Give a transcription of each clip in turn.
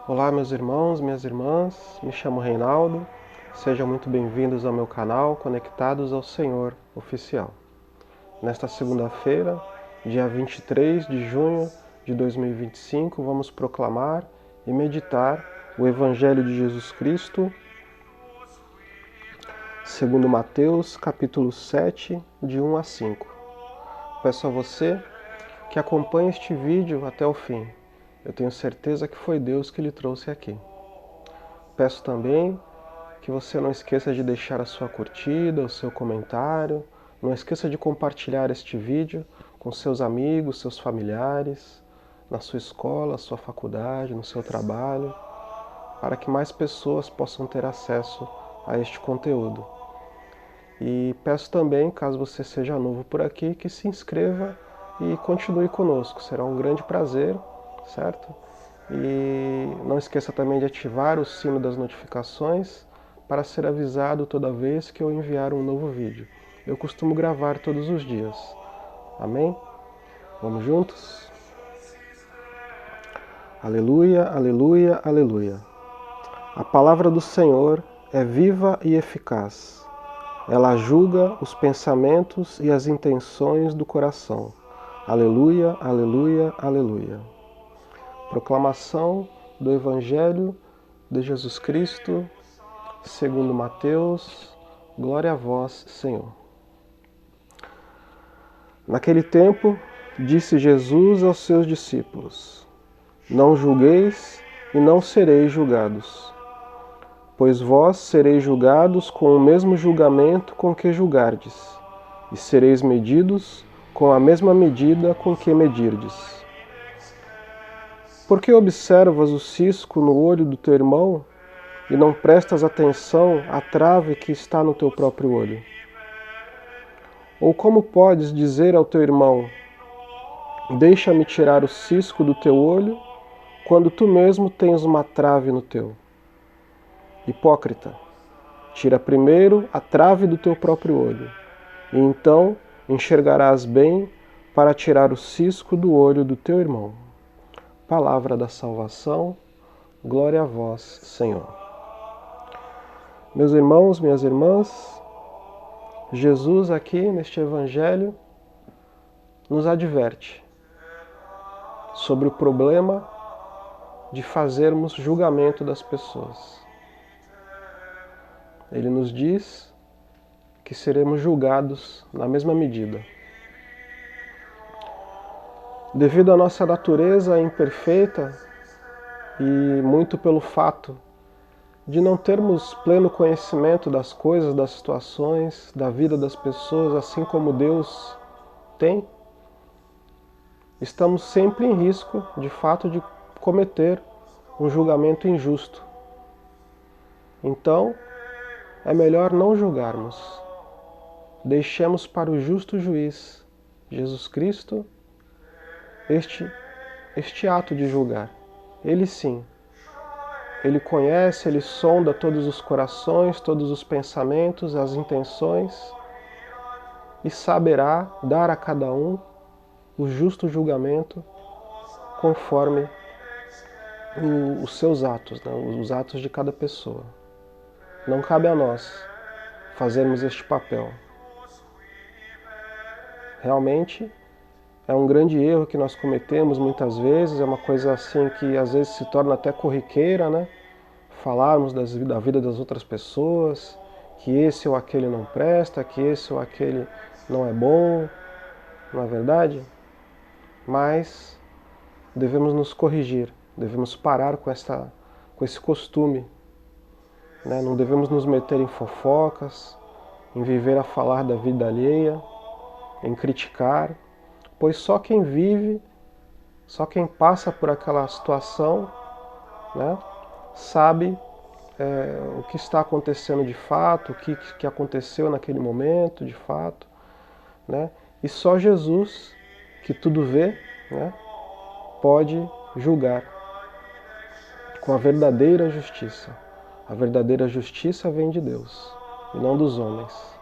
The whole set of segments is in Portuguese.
Olá, meus irmãos, minhas irmãs, me chamo Reinaldo, sejam muito bem-vindos ao meu canal Conectados ao Senhor Oficial. Nesta segunda-feira, dia 23 de junho de 2025, vamos proclamar e meditar o Evangelho de Jesus Cristo, segundo Mateus, capítulo 7, de 1 a 5. Peço a você que acompanhe este vídeo até o fim. Eu tenho certeza que foi Deus que lhe trouxe aqui. Peço também que você não esqueça de deixar a sua curtida, o seu comentário. Não esqueça de compartilhar este vídeo com seus amigos, seus familiares, na sua escola, sua faculdade, no seu trabalho, para que mais pessoas possam ter acesso a este conteúdo. E peço também, caso você seja novo por aqui, que se inscreva e continue conosco. Será um grande prazer, certo? E não esqueça também de ativar o sino das notificações para ser avisado toda vez que eu enviar um novo vídeo. Eu costumo gravar todos os dias. Amém? Vamos juntos? Aleluia, aleluia, aleluia. A palavra do Senhor é viva e eficaz. Ela julga os pensamentos e as intenções do coração. Aleluia, aleluia, aleluia. Proclamação do Evangelho de Jesus Cristo, segundo Mateus. Glória a vós, Senhor. Naquele tempo, disse Jesus aos seus discípulos: Não julgueis e não sereis julgados, pois vós sereis julgados com o mesmo julgamento com que julgardes, e sereis medidos com a mesma medida com que medirdes. Por que observas o cisco no olho do teu irmão e não prestas atenção à trave que está no teu próprio olho? Ou como podes dizer ao teu irmão: Deixa-me tirar o cisco do teu olho, quando tu mesmo tens uma trave no teu? Hipócrita, tira primeiro a trave do teu próprio olho, e então enxergarás bem para tirar o cisco do olho do teu irmão. Palavra da salvação, glória a vós, Senhor. Meus irmãos, minhas irmãs, Jesus aqui neste Evangelho nos adverte sobre o problema de fazermos julgamento das pessoas. Ele nos diz que seremos julgados na mesma medida. Devido à nossa natureza imperfeita e muito pelo fato de não termos pleno conhecimento das coisas, das situações, da vida das pessoas, assim como Deus tem, estamos sempre em risco, de fato, de cometer um julgamento injusto. Então, é melhor não julgarmos. Deixemos para o justo juiz, Jesus Cristo, este ato de julgar. Ele sim, ele conhece, ele sonda todos os corações, todos os pensamentos, as intenções, e saberá dar a cada um o justo julgamento conforme os seus atos, né? Os atos de cada pessoa. Não cabe a nós fazermos este papel. Realmente é um grande erro que nós cometemos muitas vezes, é uma coisa assim que às vezes se torna até corriqueira, né? Falarmos da vida das outras pessoas, que esse ou aquele não presta, que esse ou aquele não é bom, não é verdade? Mas devemos nos corrigir, devemos parar com esse costume, né? Não devemos nos meter em fofocas, em viver a falar da vida alheia, em criticar, pois só quem vive, só quem passa por aquela situação, né, sabe o que está acontecendo de fato, o que aconteceu naquele momento de fato, né? E só Jesus, que tudo vê, né, pode julgar com a verdadeira justiça. A verdadeira justiça vem de Deus e não dos homens.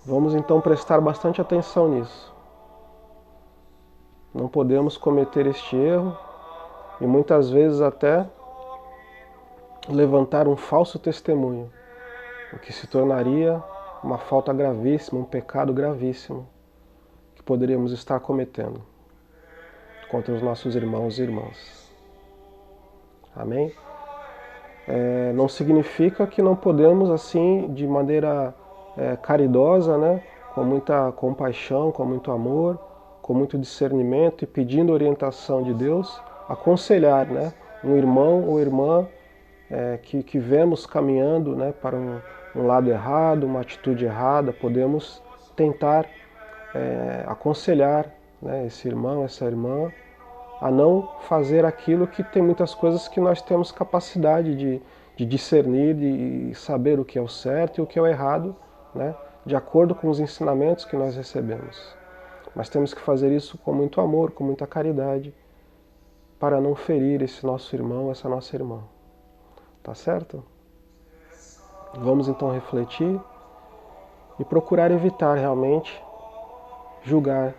Vamos então prestar bastante atenção nisso. Não podemos cometer este erro e muitas vezes até levantar um falso testemunho, o que se tornaria uma falta gravíssima, um pecado gravíssimo que poderíamos estar cometendo contra os nossos irmãos e irmãs. Amém? Não significa que não podemos, assim, de maneira caridosa, né, com muita compaixão, com muito amor, com muito discernimento e pedindo orientação de Deus, aconselhar, né, um irmão ou irmã que vemos caminhando, né, para um lado errado, uma atitude errada. Podemos tentar aconselhar, né, esse irmão, essa irmã, a não fazer aquilo que tem muitas coisas que nós temos capacidade de discernir e saber o que é o certo e o que é o errado, né, de acordo com os ensinamentos que nós recebemos. Mas temos que fazer isso com muito amor, com muita caridade, para não ferir esse nosso irmão, essa nossa irmã. Tá certo? Vamos então refletir e procurar evitar realmente julgar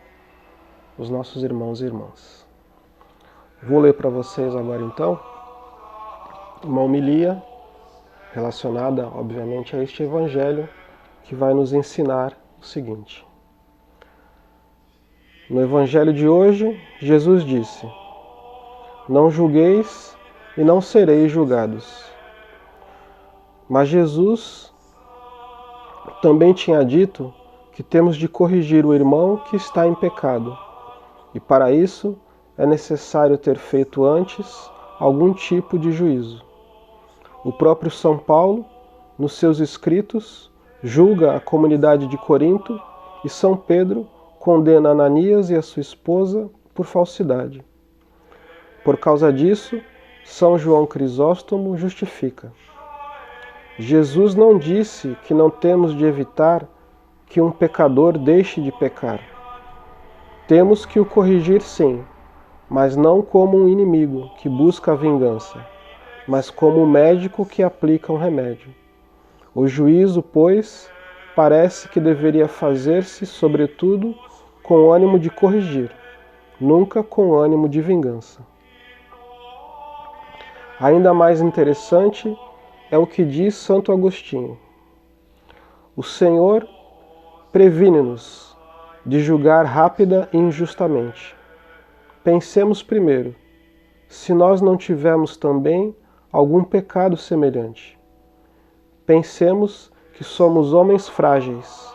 os nossos irmãos e irmãs. Vou ler para vocês agora então uma homilia relacionada, obviamente, a este evangelho, que vai nos ensinar o seguinte. No evangelho de hoje, Jesus disse: não julgueis e não sereis julgados. Mas Jesus também tinha dito que temos de corrigir o irmão que está em pecado, e para isso é necessário ter feito antes algum tipo de juízo. O próprio São Paulo, nos seus escritos, julga a comunidade de Corinto, e São Pedro condena Ananias e a sua esposa por falsidade. Por causa disso, São João Crisóstomo justifica: Jesus não disse que não temos de evitar que um pecador deixe de pecar. Temos que o corrigir, sim, mas não como um inimigo que busca a vingança, mas como um médico que aplica um remédio. O juízo, pois, parece que deveria fazer-se, sobretudo, com o ânimo de corrigir, nunca com o ânimo de vingança. Ainda mais interessante é o que diz Santo Agostinho: o Senhor previne-nos de julgar rápida e injustamente. Pensemos primeiro, se nós não tivermos também algum pecado semelhante. Pensemos que somos homens frágeis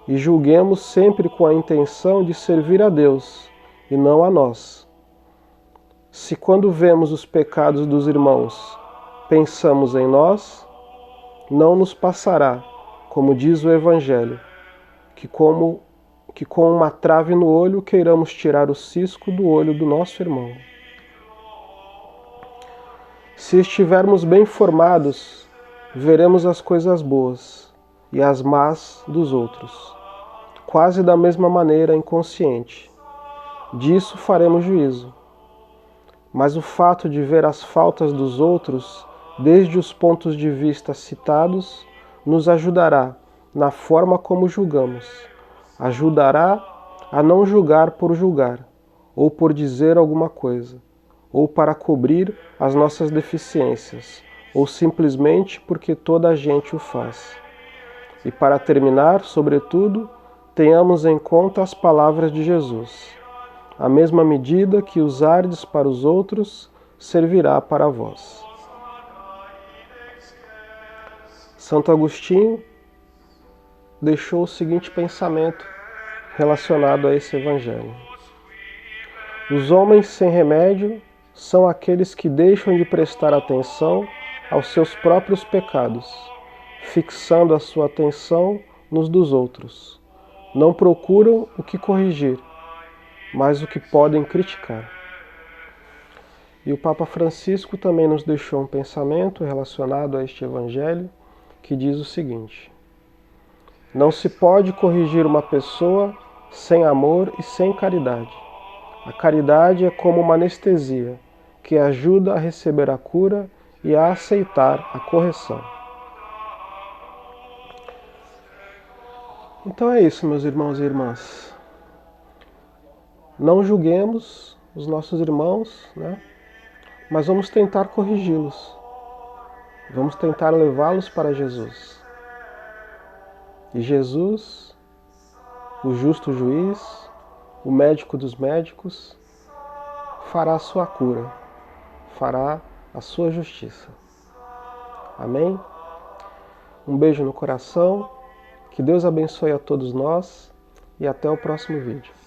e julguemos sempre com a intenção de servir a Deus e não a nós. Se quando vemos os pecados dos irmãos pensamos em nós, não nos passará, como diz o Evangelho, que com uma trave no olho queiramos tirar o cisco do olho do nosso irmão. Se estivermos bem formados, veremos as coisas boas e as más dos outros, quase da mesma maneira inconsciente. Disso faremos juízo. Mas o fato de ver as faltas dos outros, desde os pontos de vista citados, nos ajudará na forma como julgamos. Ajudará a não julgar por julgar, ou por dizer alguma coisa, ou para cobrir as nossas deficiências, ou simplesmente porque toda a gente o faz. E para terminar, sobretudo, tenhamos em conta as palavras de Jesus: a mesma medida que usardes para os outros, servirá para vós. Santo Agostinho deixou o seguinte pensamento relacionado a esse evangelho: os homens sem remédio são aqueles que deixam de prestar atenção aos seus próprios pecados, fixando a sua atenção nos dos outros. Não procuram o que corrigir, mas o que podem criticar. E o Papa Francisco também nos deixou um pensamento relacionado a este evangelho, que diz o seguinte: não se pode corrigir uma pessoa sem amor e sem caridade. A caridade é como uma anestesia, que ajuda a receber a cura e a aceitar a correção. Então é isso, meus irmãos e irmãs. Não julguemos os nossos irmãos, né? mas vamos tentar corrigi-los. Vamos tentar levá-los para Jesus. E Jesus, o justo juiz, o médico dos médicos, fará a sua cura, fará a sua justiça. Amém? Um beijo no coração, que Deus abençoe a todos nós e até o próximo vídeo.